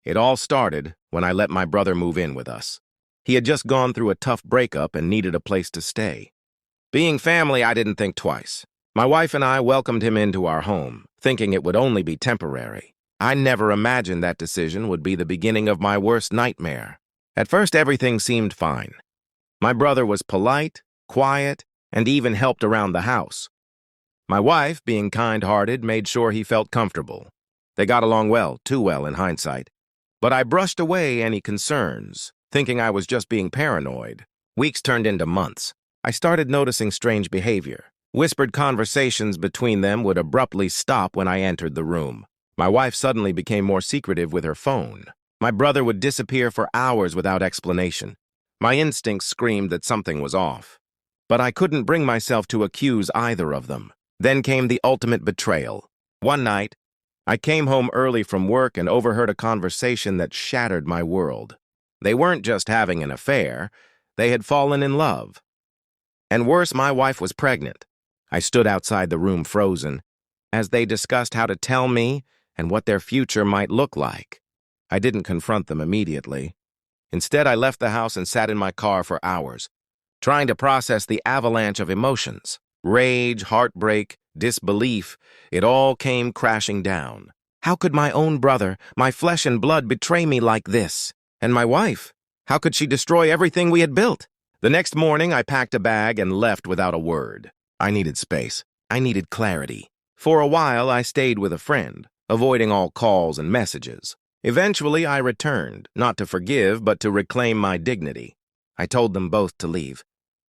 It all started when I let my brother move in with us. He had just gone through a tough breakup and needed a place to stay. Being family, I didn't think twice. My wife and I welcomed him into our home, thinking it would only be temporary. I never imagined that decision would be the beginning of my worst nightmare. At first, everything seemed fine. My brother was polite, quiet, and even helped around the house. My wife, being kind-hearted, made sure he felt comfortable. They got along well, too well in hindsight. But I brushed away any concerns, thinking I was just being paranoid. Weeks turned into months. I started noticing strange behavior. Whispered conversations between them would abruptly stop when I entered the room. My wife suddenly became more secretive with her phone. My brother would disappear for hours without explanation. My instincts screamed that something was off. But I couldn't bring myself to accuse either of them. Then came the ultimate betrayal. One night, I came home early from work and overheard a conversation that shattered my world. They weren't just having an affair, they had fallen in love. And worse, my wife was pregnant. I stood outside the room frozen, as they discussed how to tell me and what their future might look like. I didn't confront them immediately. Instead, I left the house and sat in my car for hours, trying to process the avalanche of emotions. Rage, heartbreak, disbelief, it all came crashing down. How could my own brother, my flesh and blood, betray me like this? And my wife? How could she destroy everything we had built? The next morning, I packed a bag and left without a word. I needed space. I needed clarity. For a while, I stayed with a friend, avoiding all calls and messages. Eventually, I returned, not to forgive, but to reclaim my dignity. I told them both to leave.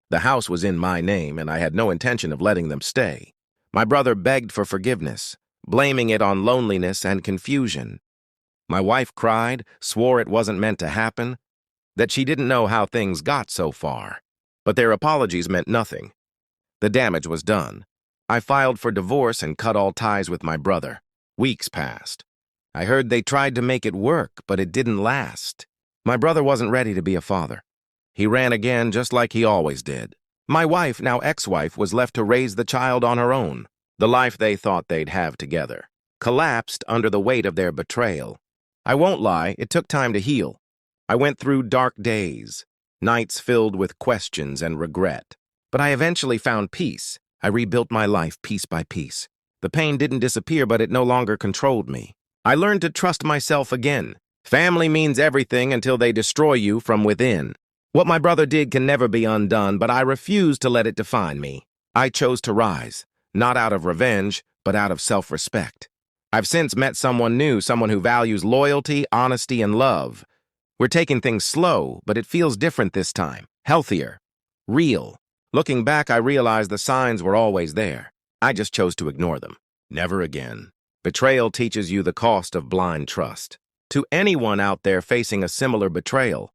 The house was in my name, and I had no intention of letting them stay. My brother begged for forgiveness, blaming it on loneliness and confusion. My wife cried, swore it wasn't meant to happen, that she didn't know how things got so far. But their apologies meant nothing. The damage was done. I filed for divorce and cut all ties with my brother. Weeks passed. I heard they tried to make it work, but it didn't last. My brother wasn't ready to be a father. He ran again just like he always did. My wife, now ex-wife, was left to raise the child on her own. The life they thought they'd have together collapsed under the weight of their betrayal. I won't lie, it took time to heal. I went through dark days, nights filled with questions and regret. But I eventually found peace. I rebuilt my life piece by piece. The pain didn't disappear, but it no longer controlled me. I learned to trust myself again. Family means everything until they destroy you from within. What my brother did can never be undone, but I refuse to let it define me. I chose to rise, not out of revenge, but out of self-respect. I've since met someone new, someone who values loyalty, honesty, and love. We're taking things slow, but it feels different this time. Healthier. Real. Looking back, I realized the signs were always there. I just chose to ignore them. Never again. Betrayal teaches you the cost of blind trust. To anyone out there facing a similar betrayal,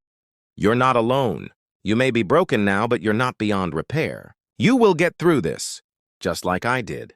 you're not alone. You may be broken now, but you're not beyond repair. You will get through this, just like I did.